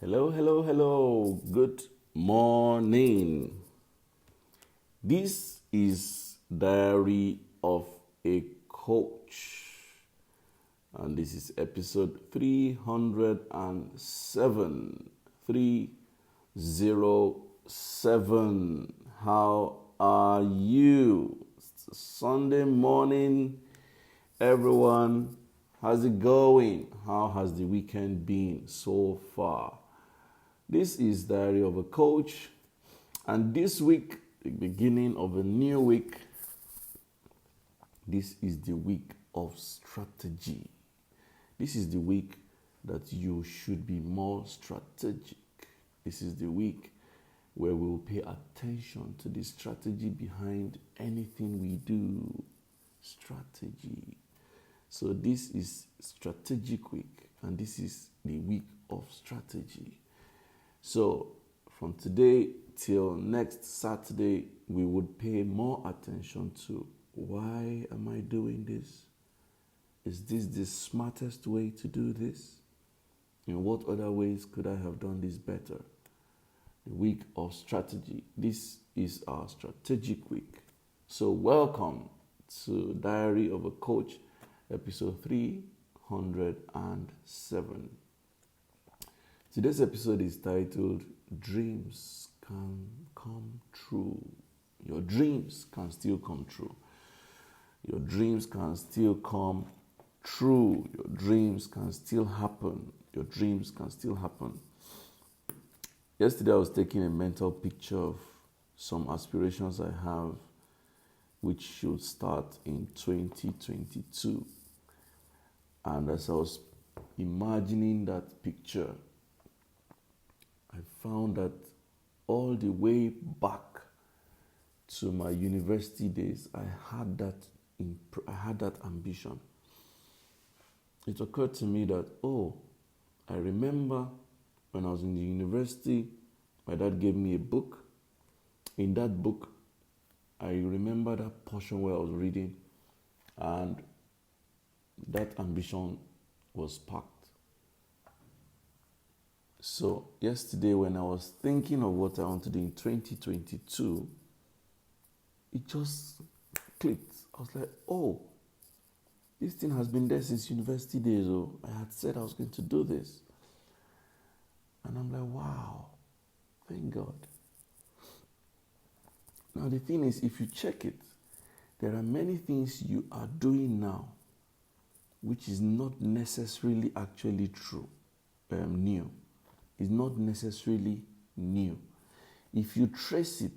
Hello, hello, hello. Good morning. This is Diary of a Coach, and this is episode 307. 307. How are you? It's Sunday morning, everyone. How's it going? How has the weekend been so far? This is Diary of a Coach, and this week, the beginning of a new week, this is the week of strategy. This is the week that you should be more strategic. This is the week where we will pay attention to the strategy behind anything we do. Strategy. So this is strategic week, and this is the week of strategy. So from today till next Saturday, we would pay more attention to why am I doing this? Is this the smartest way to do this? In what other ways could I have done this better? The week of strategy. This is our strategic week. So welcome to Diary of a Coach, episode 307. Today's episode is titled Dreams Can Come True. Your dreams can still come true. Your dreams can still come true. Your dreams can still happen. Your dreams can still happen. Yesterday I was taking a mental picture of some aspirations I have which should start in 2022. And as I was imagining that picture, I found that all the way back to my university days, I had that ambition. It occurred to me that, I remember when I was in the university, my dad gave me a book. In that book, I remember that portion where I was reading, and that ambition was sparked. So yesterday when I was thinking of what I want to do in 2022, it just clicked. I was like, this thing has been there since university days. I had said I was going to do this. And I'm like, wow, thank God. Now the thing is, if you check it, there are many things you are doing now which is not necessarily actually true, new. Is not necessarily new. If you trace it,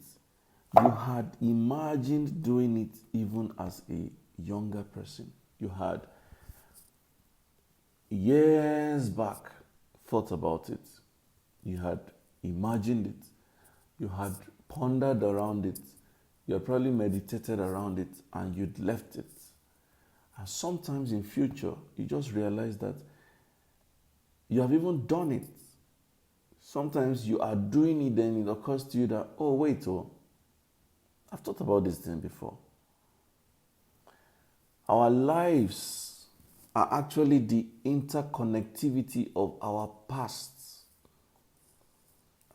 you had imagined doing it even as a younger person. You had years back thought about it. You had imagined it. You had pondered around it. You had probably meditated around it, and you'd left it. And sometimes in future, you just realize that you have even done it. Sometimes you are doing it, then it occurs to you that, I've thought about this thing before. Our lives are actually the interconnectivity of our pasts.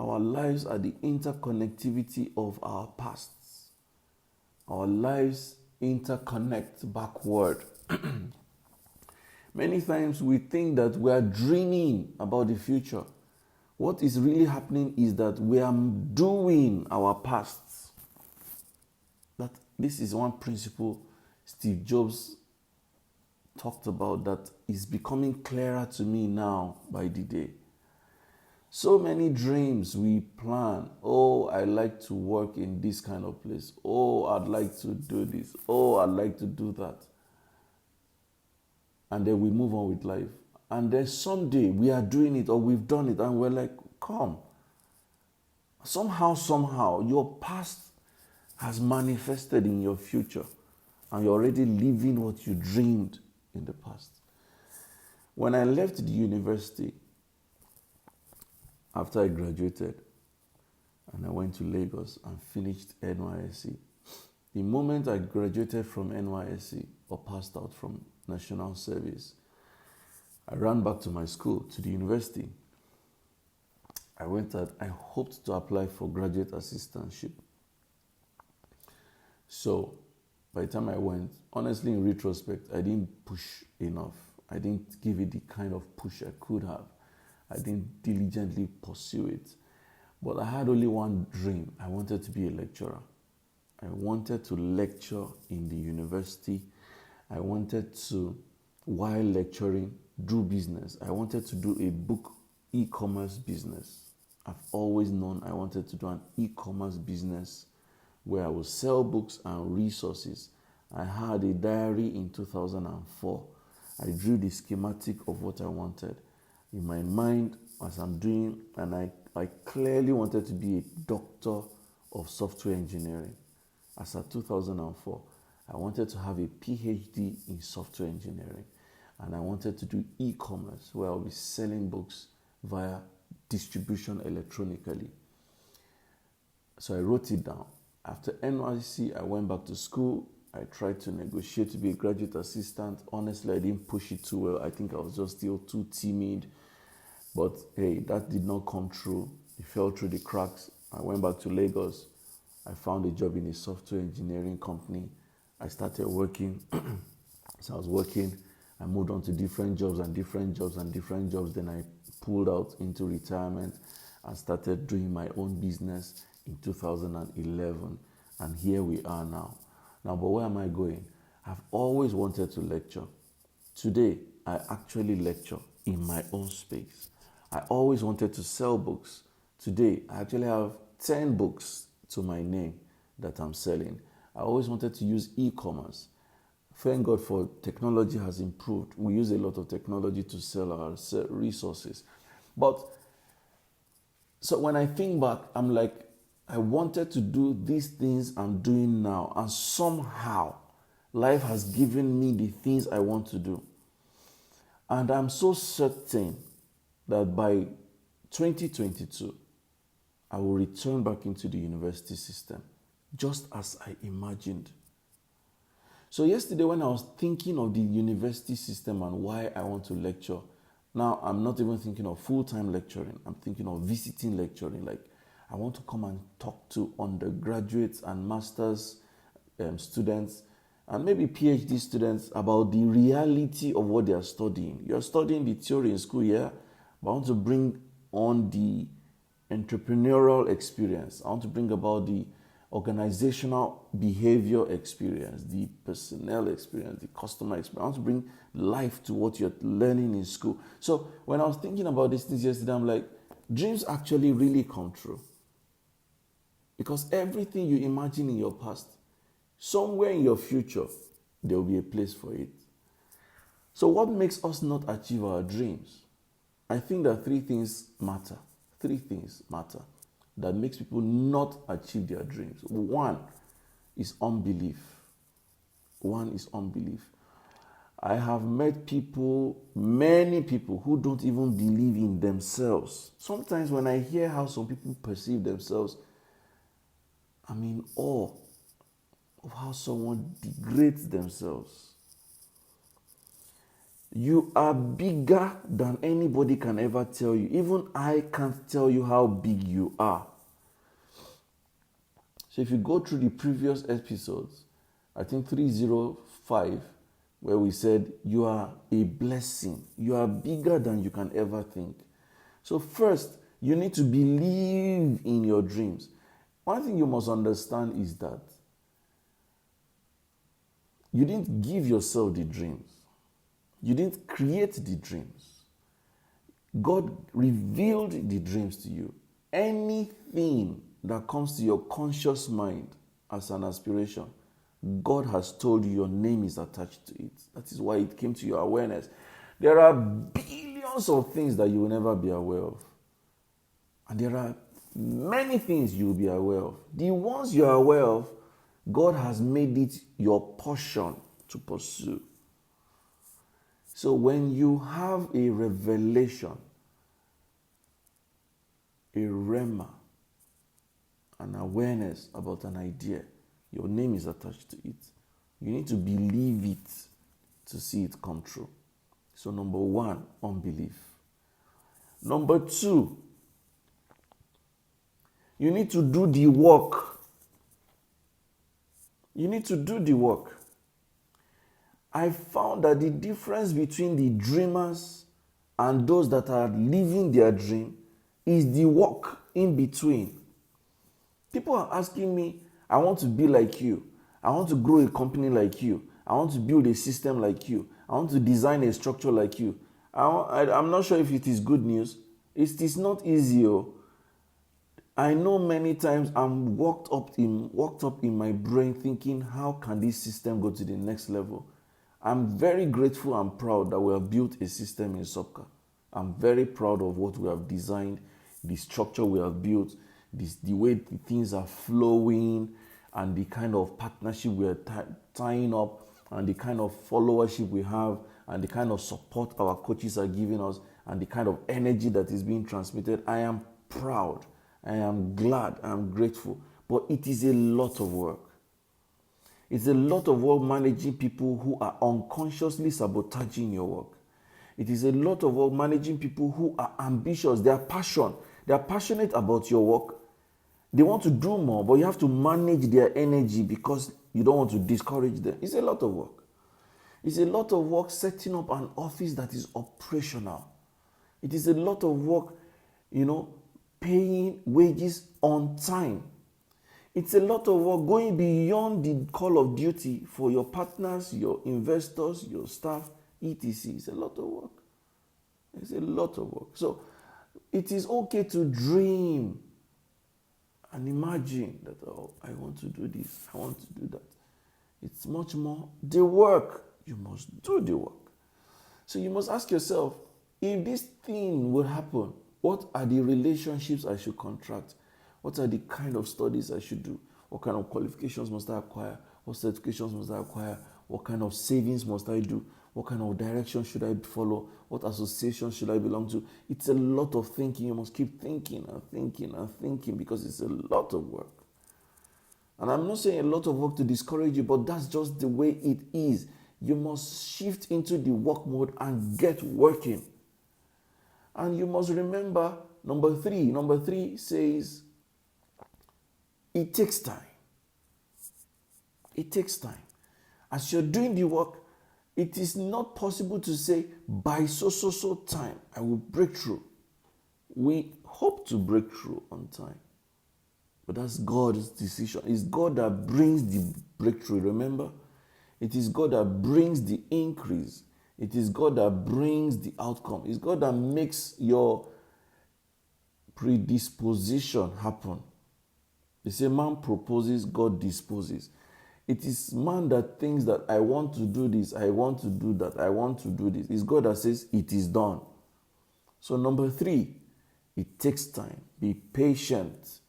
Our lives are the interconnectivity of our pasts. Our lives interconnect backward. Many times we think that we are dreaming about the future. What is really happening is that we are doing our pasts. That this is one principle Steve Jobs talked about that is becoming clearer to me now by the day. So many dreams we plan. I'd like to work in this kind of place. I'd like to do this. I'd like to do that. And then we move on with life. And then someday we are doing it or we've done it and we're like, come. Somehow, your past has manifested in your future and you're already living what you dreamed in the past. When I left the university, after I graduated, and I went to Lagos and finished NYSC, the moment I graduated from NYSC or passed out from National Service, I ran back to my school, to the university. I hoped to apply for graduate assistantship. So by the time I went, honestly, in retrospect, I didn't push enough. I didn't give it the kind of push I could have. I didn't diligently pursue it. But I had only one dream. I wanted to be a lecturer. I wanted to lecture in the university. I wanted to, while lecturing, do business. I wanted to do a book e-commerce business. I've always known I wanted to do an e-commerce business where I would sell books and resources. I had a diary in 2004. I drew the schematic of what I wanted in my mind as I'm doing, and I clearly wanted to be a doctor of software engineering. As at 2004, I wanted to have a PhD in software engineering, and I wanted to do e-commerce where I'll be selling books via distribution electronically. So I wrote it down. After NYC, I went back to school. I tried to negotiate to be a graduate assistant. Honestly, I didn't push it too well. I think I was just still too timid. But hey, that did not come true. It fell through the cracks. I went back to Lagos. I found a job in a software engineering company. I started working. So I was working. I moved on to different jobs and different jobs and different jobs. Then I pulled out into retirement and started doing my own business in 2011. And here we are now. Now, but where am I going? I've always wanted to lecture. Today, I actually lecture in my own space. I always wanted to sell books. Today, I actually have 10 books to my name that I'm selling. I always wanted to use e-commerce. Thank God for technology has improved. We use a lot of technology to sell our resources. But so when I think back, I'm like, I wanted to do these things I'm doing now, and somehow life has given me the things I want to do. And I'm so certain that by 2022, I will return back into the university system, just as I imagined. So yesterday when I was thinking of the university system and why I want to lecture, now I'm not even thinking of full-time lecturing. I'm thinking of visiting lecturing. Like, I want to come and talk to undergraduates and master's students and maybe PhD students about the reality of what they are studying. You're studying the theory in school, yeah? But I want to bring on the entrepreneurial experience. I want to bring about the organizational behavior experience, the personnel experience, the customer experience. I want to bring life to what you're learning in school. So when I was thinking about these things yesterday, I'm like, dreams actually really come true. Because everything you imagine in your past, somewhere in your future, there will be a place for it. So what makes us not achieve our dreams? I think that three things matter. Three things matter that makes people not achieve their dreams. One is unbelief. One is unbelief. I have met people, many people, who don't even believe in themselves. Sometimes when I hear how some people perceive themselves, I'm in awe of how someone degrades themselves. You are bigger than anybody can ever tell you. Even I can't tell you how big you are. So if you go through the previous episodes, I think 305, where we said you are a blessing. You are bigger than you can ever think. So first, you need to believe in your dreams. One thing you must understand is that you didn't give yourself the dreams. You didn't create the dreams. God revealed the dreams to you. Anything that comes to your conscious mind as an aspiration, God has told you your name is attached to it. That is why it came to your awareness. There are billions of things that you will never be aware of. And there are many things you will be aware of. The ones you are aware of, God has made it your portion to pursue. So when you have a revelation, a rhema, an awareness about an idea, your name is attached to it. You need to believe it to see it come true. So number one, unbelief. Number two, You need to do the work. You need to do the work. I found that the difference between the dreamers and those that are living their dream is the work in between. People are asking me, I want to be like you. I want to grow a company like you. I want to build a system like you. I want to design a structure like you. I'm not sure if it is good news. It is not easy. I know many times I'm worked up in my brain thinking, how can this system go to the next level? I'm very grateful and proud that we have built a system in SOPCA. I'm very proud of what we have designed, the structure we have built, the way the things are flowing, and the kind of partnership we are tying up, and the kind of followership we have, and the kind of support our coaches are giving us, and the kind of energy that is being transmitted. I am proud. I am glad. I am grateful. But it is a lot of work. It's a lot of work managing people who are unconsciously sabotaging your work. It is a lot of work managing people who are ambitious. They are passionate about your work. They want to do more, but you have to manage their energy because you don't want to discourage them. It's a lot of work. It's a lot of work setting up an office that is operational. It is a lot of work, paying wages on time. It's a lot of work going beyond the call of duty for your partners, your investors, your staff, etc. It's a lot of work. It's a lot of work. So it is okay to dream and imagine that, I want to do this, I want to do that. It's much more the work. You must do the work. So you must ask yourself, if this thing will happen, what are the relationships I should contract? What are the kind of studies I should do? What kind of qualifications must I acquire? What certifications must I acquire? What kind of savings must I do? What kind of direction should I follow? What association should I belong to? It's a lot of thinking. You must keep thinking and thinking and thinking because it's a lot of work. And I'm not saying a lot of work to discourage you, but that's just the way it is. You must shift into the work mode and get working. And you must remember, number three says, it takes time. It takes time. As you're doing the work, it is not possible to say, by so time, I will break through. We hope to break through on time. But that's God's decision. It's God that brings the breakthrough, remember? It is God that brings the increase. It is God that brings the outcome. It's God that makes your predisposition happen. They say man proposes, God disposes. It is man that thinks that I want to do this, I want to do that, I want to do this. It's God that says it is done. So number 3, it takes time. Be patient.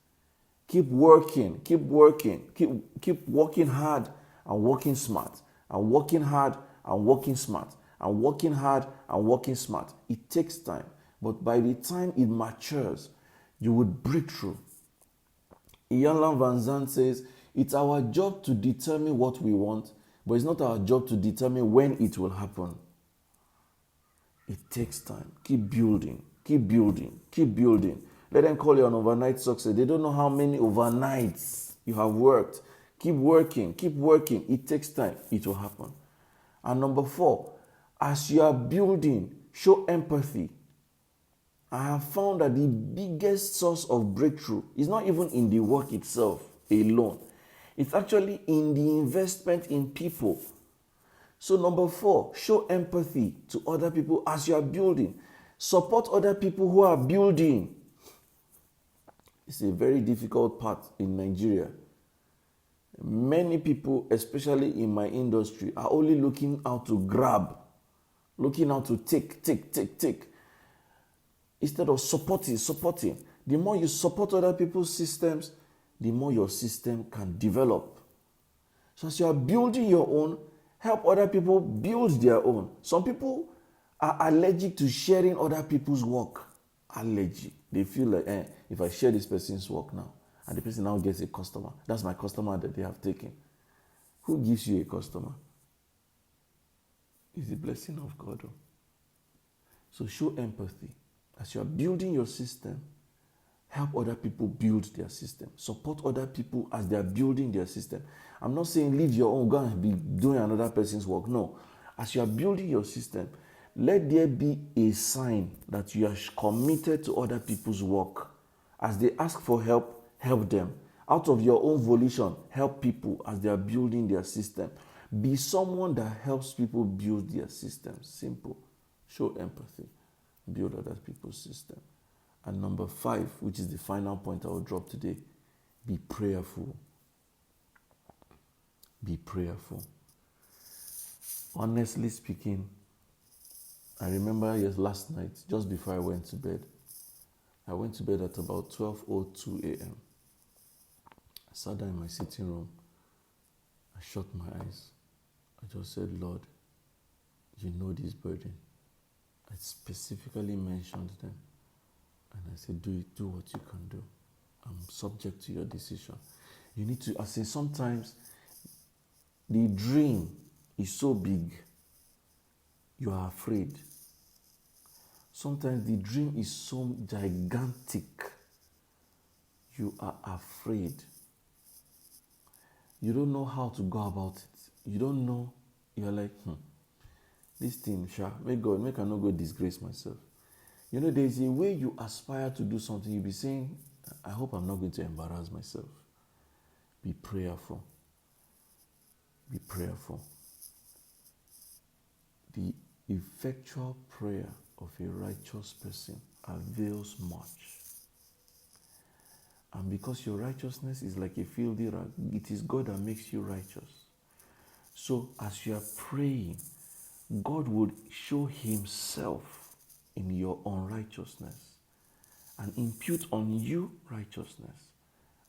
Keep working, keep working hard and working smart, and working hard and working smart, and working hard and working smart. It takes time, but by the time it matures, you would break through. Ian Van Zandt says, it's our job to determine what we want, but it's not our job to determine when it will happen. It takes time. Keep building, keep building, keep building. Let them call you an overnight success. They don't know how many overnights you have worked. Keep working, keep working. It takes time. It will happen. And number 4, as you are building, show empathy. I have found that the biggest source of breakthrough is not even in the work itself alone. It's actually in the investment in people. So number 4, show empathy to other people as you are building. Support other people who are building. It's a very difficult part in Nigeria. Many people, especially in my industry, are only looking out to grab, looking out to take. Instead of supporting. The more you support other people's systems, the more your system can develop. So as you are building your own, help other people build their own. Some people are allergic to sharing other people's work. Allergy. They feel like, if I share this person's work now, and the person now gets a customer, that's my customer that they have taken. Who gives you a customer? It's the blessing of God. So show empathy. As you are building your system, Help other people build their system. Support other people as they are building their system. I'm not saying leave your own, go and be doing another person's work. No. As you are building your system, let there be a sign that you are committed to other people's work. As they ask for help, help them. Out of your own volition, help people as they are building their system. Be someone that helps people build their systems. Simple. Show empathy. Build other people's system. And number 5, which is the final point I will drop today, be prayerful. Be prayerful. Honestly speaking, I remember last night, just before I went to bed at about 12:02 a.m. I sat down in my sitting room. I shut my eyes. I just said, Lord, you know this burden. I specifically mentioned them. And I said, do what you can do. I'm subject to your decision. You need to, I say sometimes the dream is so big, you are afraid. Sometimes the dream is so gigantic, you are afraid. You don't know how to go about it. You don't know. You're like, this thing, make I not go disgrace myself. You know, there's a way you aspire to do something. You'll be saying, I hope I'm not going to embarrass myself. Be prayerful. Be prayerful. The effectual prayer of a righteous person avails much. And because your righteousness is like a filthy rag, it is God that makes you righteous. So as you are praying, God would show himself in your unrighteousness and impute on you righteousness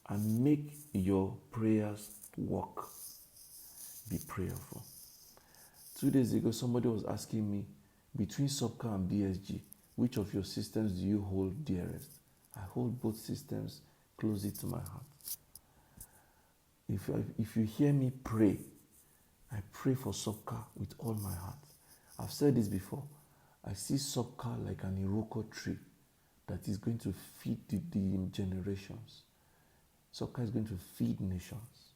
and make your prayers work. Be prayerful. 2 days ago, somebody was asking me, between SOPCA and BSG, which of your systems do you hold dearest? I hold both systems closely to my heart. If you hear me pray, I pray for SOPCA with all my heart. I've said this before. I see SOPCA like an Iroko tree that is going to feed the generations. SOPCA is going to feed nations.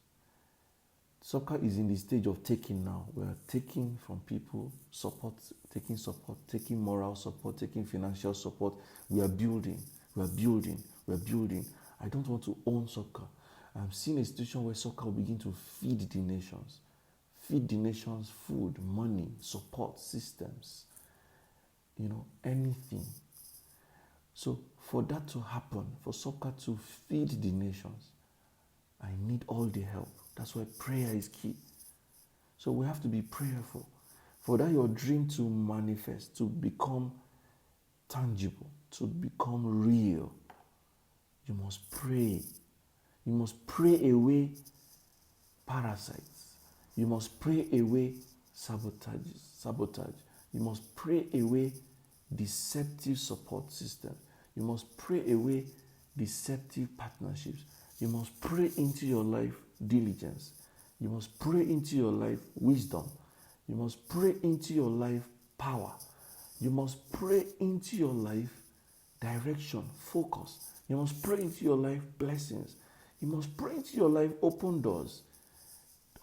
SOPCA is in the stage of taking now. We are taking from people support, taking moral support, taking financial support. We are building. I don't want to own SOPCA. I'm seeing a situation where SOPCA will begin to feed the nations. Feed the nations food, money, support systems, anything. So for that to happen, for SOPCA to feed the nations, I need all the help. That's why prayer is key. So we have to be prayerful. For that your dream to manifest, to become tangible, to become real, you must pray. You must pray away parasites. You must pray away sabotage. You must pray away deceptive support systems. You must pray away deceptive partnerships. You must pray into your life diligence. You must pray into your life wisdom. You must pray into your life power. You must pray into your life direction, focus. You must pray into your life blessings. You must pray into your life open doors,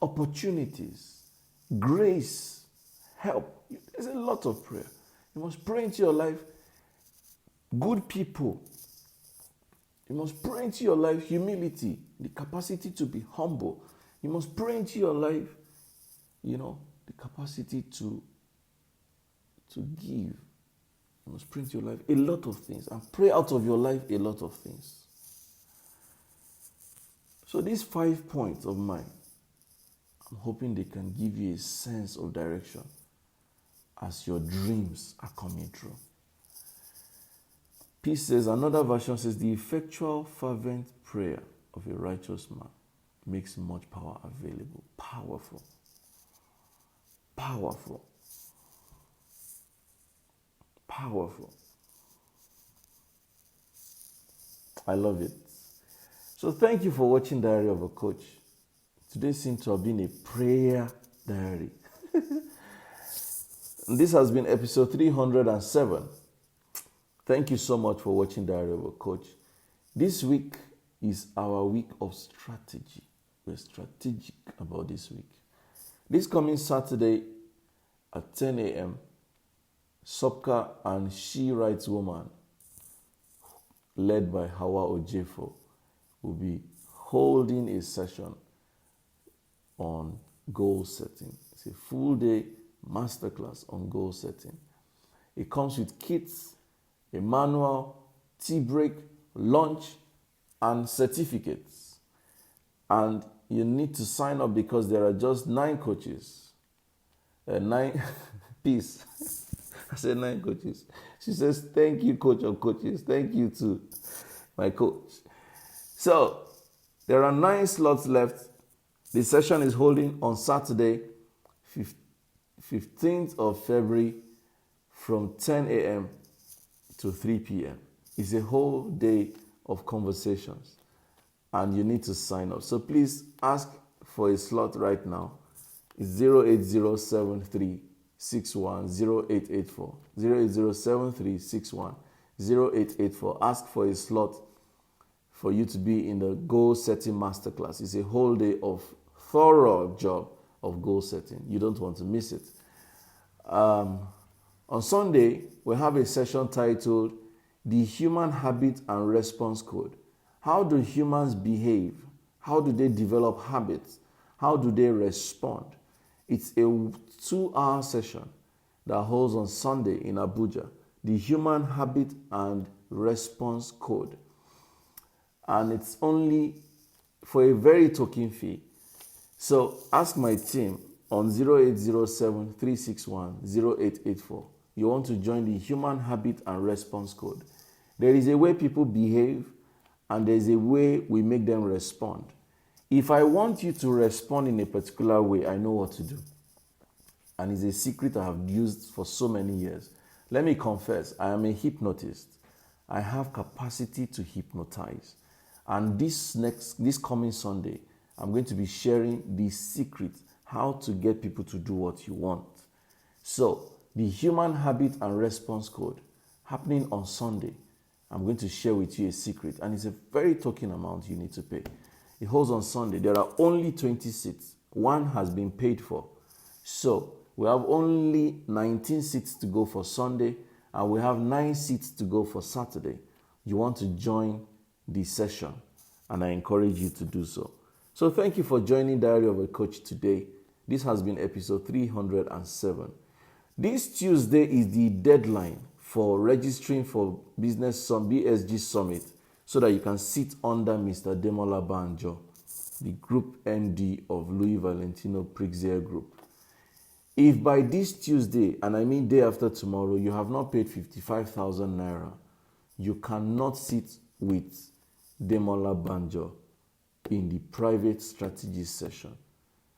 opportunities, grace, help. There's a lot of prayer. You must pray into your life good people. You must pray into your life humility, the capacity to be humble. You must pray into your life, the capacity to give. You must pray into your life a lot of things and pray out of your life a lot of things. So these 5 points of mine, I'm hoping they can give you a sense of direction as your dreams are coming true. Peace says, another version says, the effectual fervent prayer of a righteous man makes much power available. Powerful. Powerful. Powerful. I love it. So thank you for watching Diary of a Coach. Today seems to have been a prayer diary. This has been episode 307. Thank you so much for watching Diary of a Coach. This week is our week of strategy. We're strategic about this week. This coming Saturday at 10 a.m., Sopka and She Rights Woman, led by Hawa Ojefo, will be holding a session on goal setting. It's a full day masterclass on goal setting. It comes with kits, a manual, tea break, lunch, and certificates. And you need to sign up because there are just 9 coaches. 9 peace. I said 9 coaches. She says, thank you, coach of coaches. Thank you to my coach. So, there are 9 slots left. The session is holding on Saturday, 15th of February from 10 a.m. to 3 p.m. It's a whole day of conversations and you need to sign up. So please ask for a slot right now. It's 08073610884. 08073610884. Ask for a slot for you to be in the goal setting masterclass. It's a whole day of thorough job of goal setting. You don't want to miss it. On Sunday, we have a session titled The Human Habit and Response Code. How do humans behave? How do they develop habits? How do they respond? It's a 2-hour session that holds on Sunday in Abuja. The Human Habit and Response Code. And it's only for a very token fee. So ask my team on 0807-361-0884. You want to join the Human Habit and Response Code. There is a way people behave and there is a way we make them respond. If I want you to respond in a particular way, I know what to do. And it's a secret I have used for so many years. Let me confess, I am a hypnotist. I have capacity to hypnotize. And this coming Sunday, I'm going to be sharing the secret, how to get people to do what you want. So, the Human Habit and Response Code, happening on Sunday. I'm going to share with you a secret, and it's a very token amount you need to pay. It holds on Sunday. There are only 20 seats. 1 has been paid for. So, we have only 19 seats to go for Sunday, and we have 9 seats to go for Saturday. You want to join the session, and I encourage you to do so. So thank you for joining Diary of a Coach today. This has been episode 307. This Tuesday is the deadline for registering for BSG Summit so that you can sit under Mr. Demola Banjo, the Group MD of Louis Valentino Prixier Group. If by this Tuesday, and I mean day after tomorrow, you have not paid 55,000 Naira, you cannot sit with Demola Banjo in the private strategy session.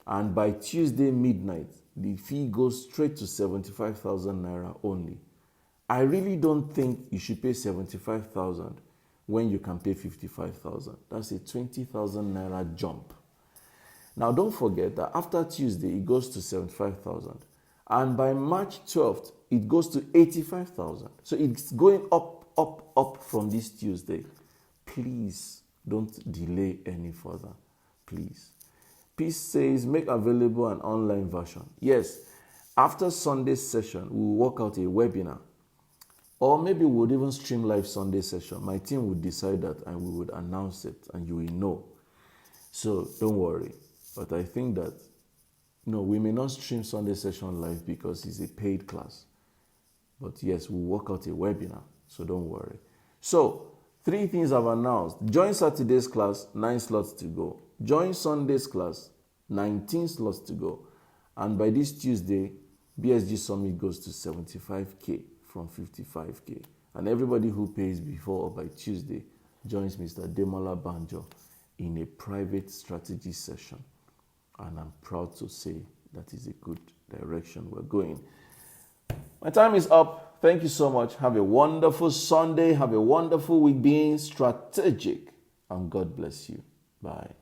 And by Tuesday midnight, the fee goes straight to 75,000 Naira only. I really don't think you should pay 75,000 when you can pay 55,000. That's a 20,000 Naira jump. Now don't forget that after Tuesday, it goes to 75,000. And by March 12th, it goes to 85,000. So it's going up from this Tuesday. Please don't delay any further. Please. Peace says, make available an online version. Yes, after Sunday's session, we will work out a webinar. Or maybe we would even stream live Sunday session. My team would decide that and we would announce it and you will know. So don't worry. But I think that, we may not stream Sunday session live because it's a paid class. But yes, we'll work out a webinar. So don't worry. So, 3 things I've announced. Join Saturday's class, 9 slots to go. Join Sunday's class, 19 slots to go. And by this Tuesday, BSG Summit goes to 75K from 55K. And everybody who pays before or by Tuesday joins Mr. Demola Banjo in a private strategy session. And I'm proud to say that is a good direction we're going. My time is up. Thank you so much. Have a wonderful Sunday. Have a wonderful week being strategic. And God bless you. Bye.